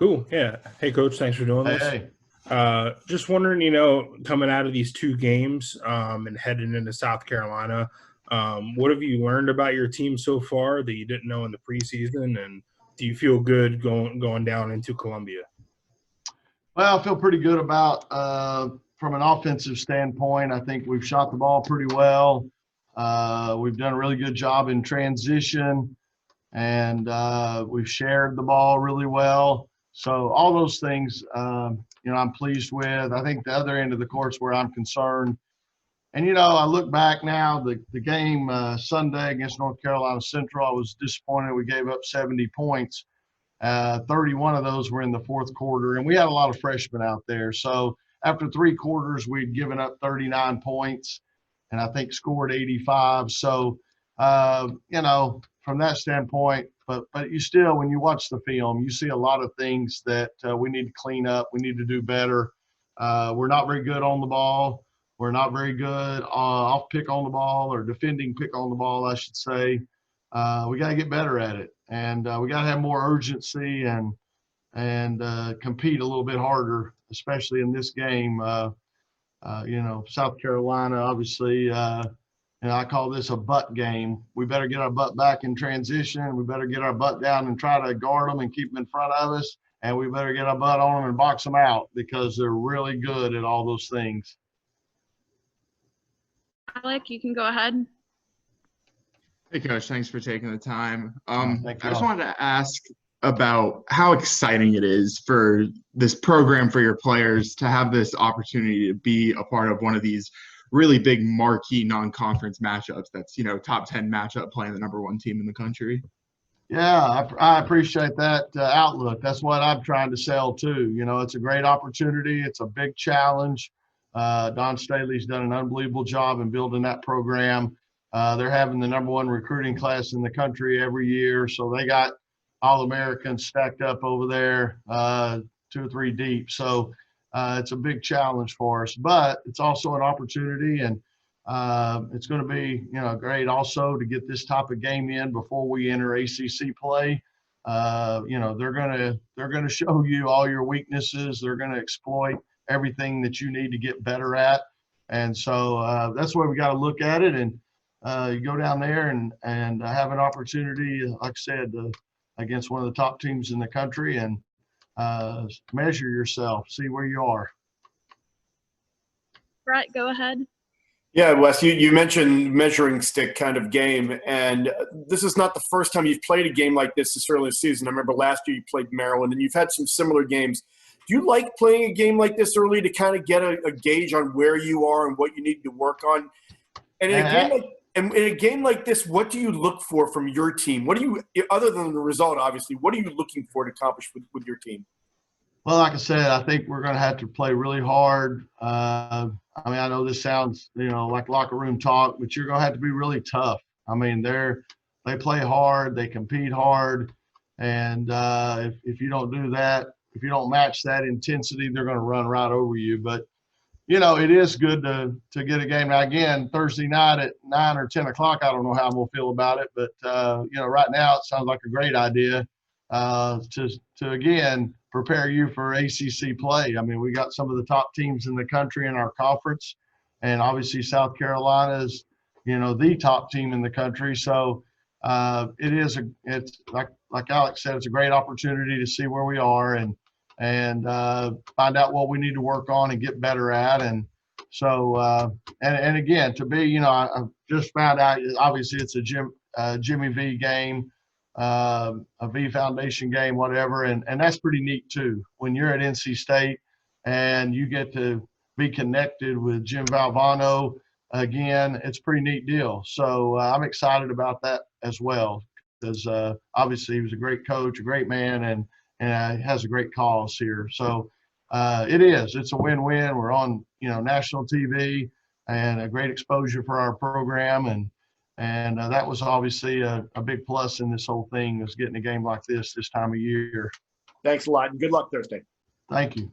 Cool. Yeah. Hey, Coach. Thanks for doing Hey, this. hey. Just wondering, coming out of these two games and heading into South Carolina, what have you learned about your team so far that you didn't know in the preseason, and do you feel good going down into Columbia? Well, I feel pretty good about from an offensive standpoint. I think we've shot the ball pretty well. We've done a really good job in transition, and we've shared the ball really well. So all those things, I'm pleased with. I think the other end of the court's where I'm concerned. And, I look back now, the game Sunday against North Carolina Central, I was disappointed we gave up 70 points. 31 of those were in the fourth quarter, and we had a lot of freshmen out there. So after three quarters, we'd given up 39 points and I think scored 85. So, from that standpoint, but you still, when you watch the film, you see a lot of things that we need to clean up. We need to do better. We're not very good on the ball. We're not very good off pick on the ball, or defending pick on the ball, I should say. We got to get better at it, and we got to have more urgency and compete a little bit harder, especially in this game. South Carolina, obviously, I call this a butt game. We better get our butt back in transition. We better get our butt down and try to guard them and keep them in front of us. And we better get our butt on them and box them out, because they're really good at all those things. Alec, you can go ahead. Hey, Coach, thanks for taking the time. Thank you I just all. wanted to ask about how exciting it is for this program, for your players, to have this opportunity to be a part of one of these really big marquee non-conference matchups that's, top 10 matchup playing the number one team in the country. Yeah, I appreciate that outlook. That's what I'm trying to sell too. It's a great opportunity. It's a big challenge. Don Staley's done an unbelievable job in building that program. They're having the number one recruiting class in the country every year. So they got All-Americans stacked up over there, 2 or 3 deep. So it's a big challenge for us, but it's also an opportunity, and it's going to be, great also to get this type of game in before we enter ACC play. They're going to show you all your weaknesses. They're going to exploit everything that you need to get better at. And so that's the way we got to look at it. And you go down there and have an opportunity, like I said, against one of the top teams in the country, and measure yourself, see where you are. Brett, go ahead. Yeah, Wes, you mentioned measuring stick kind of game, and this is not the first time you've played a game like this early in the season. I remember last year you played Maryland, and you've had some similar games. Do you like playing a game like this early to kind of get a gauge on where you are and what you need to work on? And in a game like this, what do you look for from your team? What do you, other than the result, obviously, what are you looking for to accomplish with your team? Well, like I said, I think we're going to have to play really hard. I know this sounds, like locker room talk, but you're going to have to be really tough. They play hard, they compete hard, and if you don't do that, if you don't match that intensity, they're going to run right over you. But it is good to get a game. Now, again, Thursday night at 9 or 10 o'clock, I don't know how I'm going to feel about it, but right now it sounds like a great idea to again prepare you for ACC play. We got some of the top teams in the country in our conference, and obviously South Carolina is, the top team in the country. So it's like Alex said, it's a great opportunity to see where we are and find out what we need to work on and get better at. And so and again, to be, I just found out, obviously it's a Jimmy V game, a V Foundation game, whatever, and that's pretty neat too. When you're at NC State and you get to be connected with Jim Valvano again, it's a pretty neat deal. So I'm excited about that as well, because obviously he was a great coach, a great man, and has a great cause here. So it's a win-win. We're on national TV, and a great exposure for our program, and that was obviously a big plus in this whole thing, is getting a game like this time of year. Thanks a lot, and good luck Thursday. Thank you.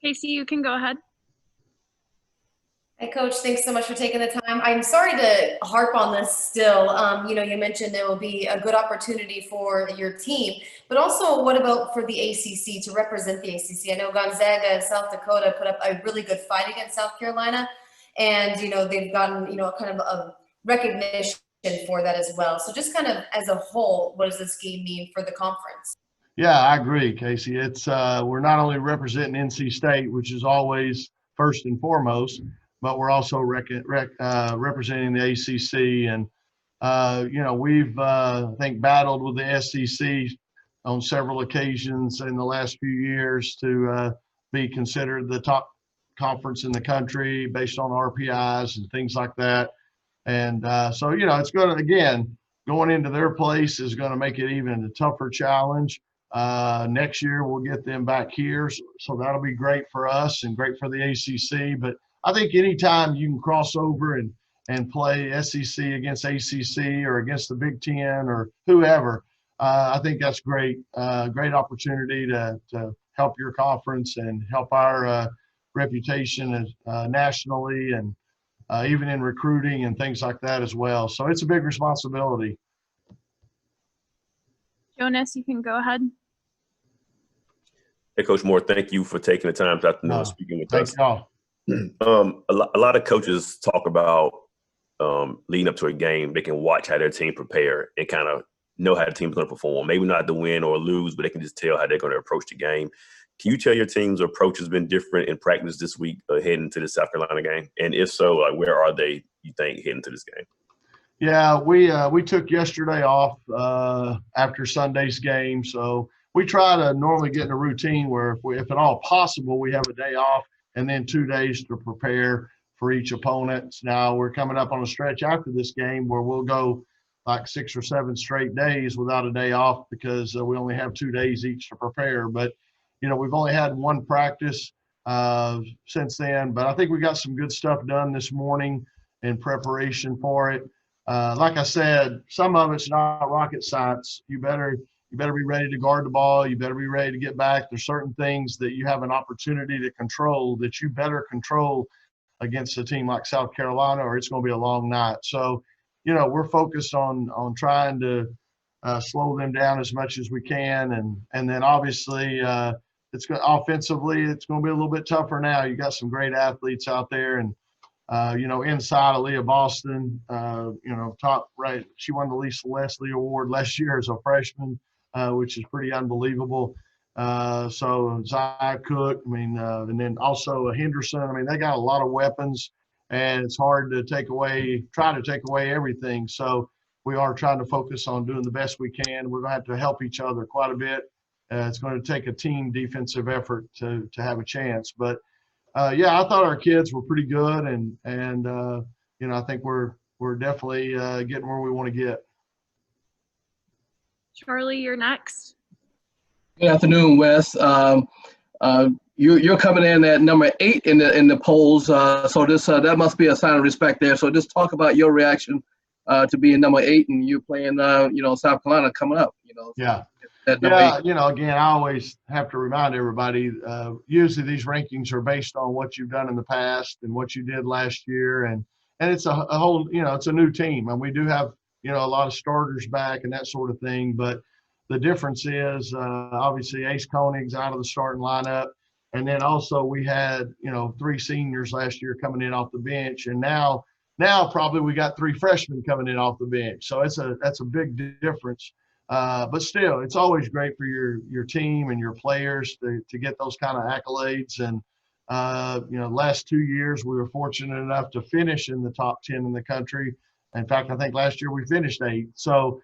Casey, you can go ahead. Hey, Coach, thanks so much for taking the time. I'm sorry to harp on this still. You mentioned it will be a good opportunity for your team, but also what about for the ACC, to represent the ACC? I know Gonzaga and South Dakota put up a really good fight against South Carolina, and, they've gotten, kind of a recognition for that as well. So just kind of as a whole, what does this game mean for the conference? Yeah, I agree, Casey. It's we're not only representing NC State, which is always first and foremost, but we're also representing the ACC. And we've I think battled with the SEC on several occasions in the last few years to be considered the top conference in the country based on RPIs and things like that. And so it's going to, again, going into their place is going to make it even a tougher challenge. Next year we'll get them back here, so that'll be great for us and great for the ACC. But I think anytime you can cross over and play SEC against ACC or against the Big Ten or whoever, I think that's great. Great opportunity to help your conference and help our reputation nationally and even in recruiting and things like that as well. So it's a big responsibility. Jonas, you can go ahead. Hey, Coach Moore, thank you for taking the time this afternoon and speaking with us. Thank y'all. A lot of coaches talk about leading up to a game, they can watch how their team prepare and kind of know how the team's going to perform. Maybe not to win or lose, but they can just tell how they're going to approach the game. Can you tell your team's approach has been different in practice this week heading to the South Carolina game? And if so, where are they, you think, heading to this game? Yeah, we took yesterday off after Sunday's game. So we try to normally get in a routine where if at all possible, we have a day off and then 2 days to prepare for each opponent. Now we're coming up on a stretch after this game where we'll go like 6 or 7 straight days without a day off because we only have 2 days each to prepare. But, we've only had one practice since then, but I think we got some good stuff done this morning in preparation for it. Like I said, some of it's not rocket science. You better be ready to guard the ball. You better be ready to get back. There's certain things that you have an opportunity to control that you better control against a team like South Carolina, or it's going to be a long night. So, we're focused on trying to slow them down as much as we can, and then obviously offensively it's going to be a little bit tougher now. You got some great athletes out there, and inside Aaliyah Boston, top right. She won the Lisa Leslie Award last year as a freshman, which is pretty unbelievable. So Zai Cook, and then also Henderson. They got a lot of weapons, and it's hard to try to take away everything. So we are trying to focus on doing the best we can. We're going to have to help each other quite a bit. It's going to take a team defensive effort to have a chance. But I thought our kids were pretty good, and I think we're definitely getting where we want to get. Charlie, you're next. Good afternoon, Wes. You're coming in at number 8 in the polls, so this that must be a sign of respect there. So just talk about your reaction to being number 8, and you playing South Carolina coming up. Yeah. Again, I always have to remind everybody, usually these rankings are based on what you've done in the past and what you did last year. And it's a whole, it's a new team. And we do have, a lot of starters back and that sort of thing. But the difference is obviously Ace Konig's out of the starting lineup. And then also we had, 3 seniors last year coming in off the bench. And now probably we got 3 freshmen coming in off the bench. So that's a big difference. But still, it's always great for your team and your players to get those kind of accolades. And, last 2 years, we were fortunate enough to finish in the top 10 in the country. In fact, I think last year we finished 8th. So,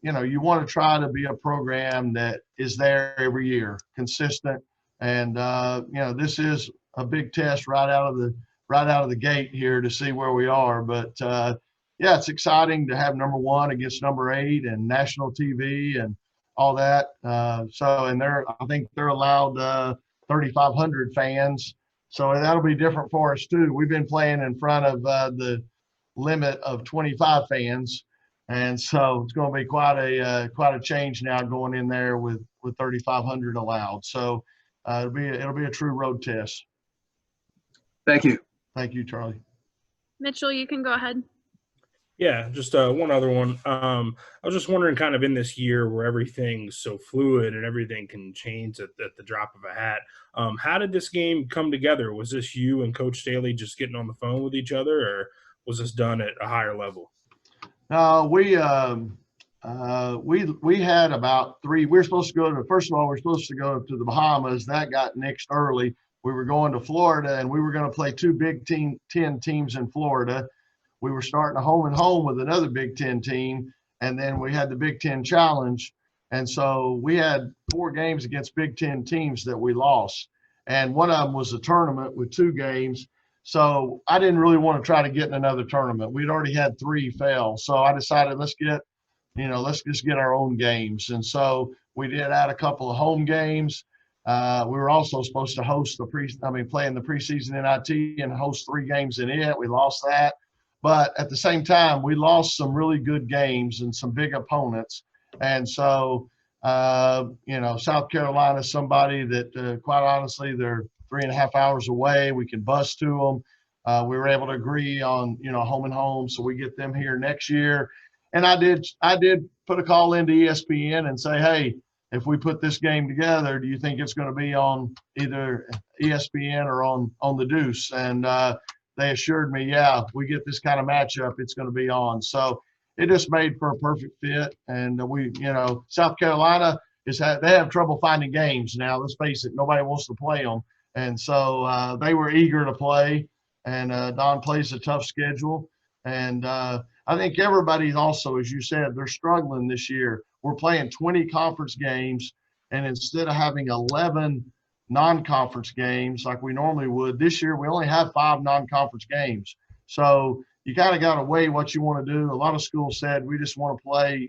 you want to try to be a program that is there every year, consistent. And, this is a big test right out of the gate here to see where we are. But, it's exciting to have number 1 against number 8 and national TV and all that. I think they're allowed 3,500 fans. So that'll be different for us too. We've been playing in front of the limit of 25 fans. And so it's going to be quite a change now going in there with 3,500 allowed. So it'll be a true road test. Thank you. Thank you, Charlie. Mitchell, you can go ahead. Yeah, just one other one. I was just wondering, kind of in this year where everything's so fluid and everything can change at the drop of a hat, how did this game come together? Was this you and Coach Staley just getting on the phone with each other, or was this done at a higher level? No, we had about three. We were supposed to go to, first of all, we're supposed to go to the Bahamas. That got nixed early. We were going to Florida, and we were going to play two Big Ten teams in Florida. We were starting a home and home with another Big Ten team, and then we had the Big Ten Challenge. And so we had 4 games against Big Ten teams that we lost. And one of them was a tournament with 2 games. So I didn't really want to try to get in another tournament. We'd already had 3 fail. So I decided let's just get our own games. And so we did add a couple of home games. We were also supposed to host play in the preseason NIT and host 3 games in it. We lost that. But at the same time, we lost some really good games and some big opponents. And so, South Carolina is somebody that, quite honestly, they're 3.5 hours away. We can bus to them. We were able to agree on, home and home, so we get them here next year. And I did put a call into ESPN and say, hey, if we put this game together, do you think it's going to be on either ESPN or on the Deuce? And they assured me, yeah, we get this kind of matchup, it's going to be on. So it just made for a perfect fit. And South Carolina they have trouble finding games now. Let's face it, nobody wants to play them. And so they were eager to play. And Don plays a tough schedule. And I think everybody's also, as you said, they're struggling this year. We're playing 20 conference games, and instead of having 11 non-conference games like we normally would, this year we only have 5 non-conference games. So you kind of got to weigh what you want to do. A lot of schools said we just want to play,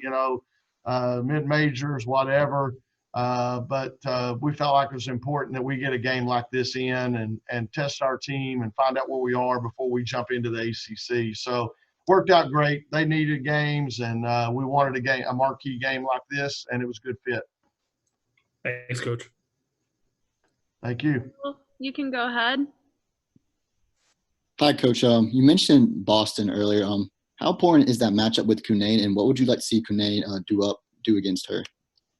mid-majors, whatever. But we felt like it was important that we get a game like this in and test our team and find out where we are before we jump into the ACC. So worked out great. They needed games, and we wanted a marquee game like this, and it was a good fit. Thanks, Coach. Thank you. You can go ahead. Hi, Coach. You mentioned Boston earlier. How important is that matchup with Kunai, and what would you like to see Kunai do against her?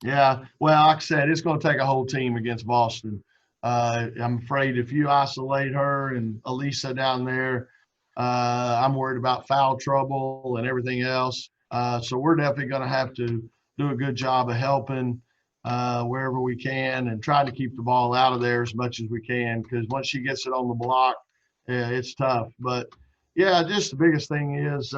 Yeah, well, like I said, it's going to take a whole team against Boston. I'm afraid if you isolate her and Elisa down there, I'm worried about foul trouble and everything else. So we're definitely going to have to do a good job of helping wherever we can and trying to keep the ball out of there as much as we can, because once she gets it on the block, it's tough. But, yeah, just the biggest thing is,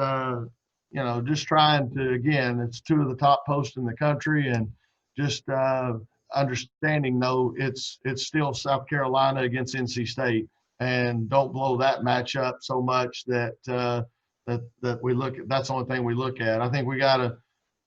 just trying to, again, it's 2 of the top posts in the country, and just understanding, though, it's still South Carolina against NC State. And don't blow that matchup so much that we look at. That's the only thing we look at. I think we got to,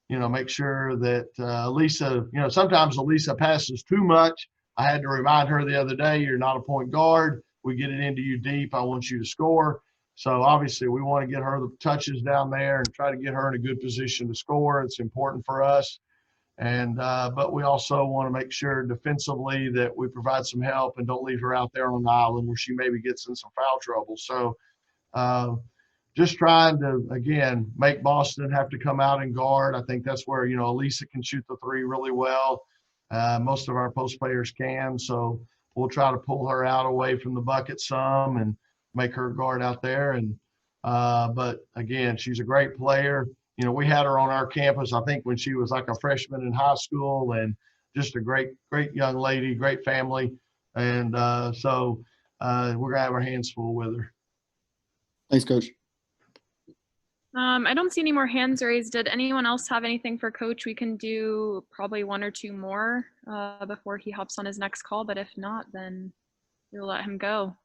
make sure that Elisa, sometimes Elisa passes too much. I had to remind her the other day, you're not a point guard. We get it into you deep. I want you to score. So obviously we want to get her the touches down there and try to get her in a good position to score. It's important for us. And but we also want to make sure defensively that we provide some help and don't leave her out there on the island where she maybe gets in some foul trouble. So just trying to, again, make Boston have to come out and guard. I think that's where, Elisa can shoot the 3 really well. Most of our post players can. So we'll try to pull her out away from the bucket some and make her guard out there. And but, again, she's a great player. We had her on our campus, I think, when she was like a freshman in high school, and just a great, great young lady, great family. And so we're going to have our hands full with her. Thanks, Coach. I don't see any more hands raised. Did anyone else have anything for Coach? We can do probably 1 or 2 more before he hops on his next call. But if not, then we'll let him go.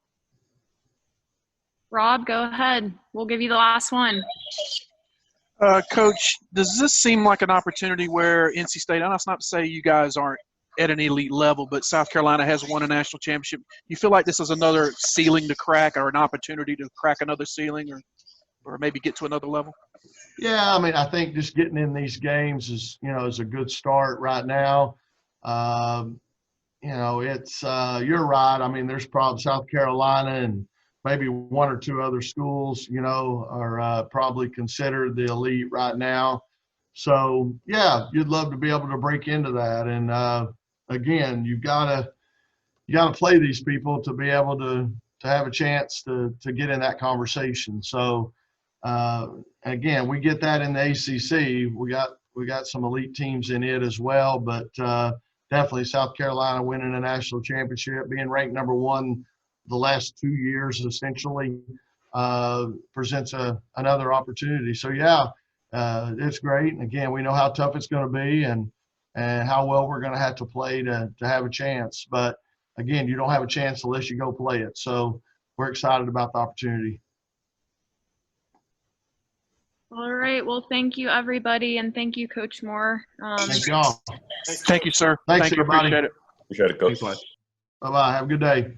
Rob, go ahead. We'll give you the last one. Coach, does this seem like an opportunity where NC State, and that's not to say you guys aren't at an elite level, but South Carolina has won a national championship. You feel like this is another ceiling to crack, or an opportunity to crack another ceiling, or maybe get to another level? Yeah, I think just getting in these games is a good start right now. It's you're right. There's probably South Carolina and maybe one or two other schools, you know, are probably considered the elite right now. So yeah, you'd love to be able to break into that. And again, you gotta play these people to be able to have a chance to get in that conversation. So again, we get that in the ACC. We got some elite teams in it as well, but definitely South Carolina winning a national championship, being ranked number 1 the last 2 years essentially presents another opportunity. So yeah, it's great. And again, we know how tough it's going to be and how well we're going to have to play to have a chance. But again, you don't have a chance unless you go play it. So we're excited about the opportunity. All right. Well, thank you, everybody, and thank you, Coach Moore. Thank y'all. Thank you, sir. Thanks, Thank you. everybody. Appreciate it. Appreciate it, Coach. Thanks, Wes. Bye-bye. Have a good day.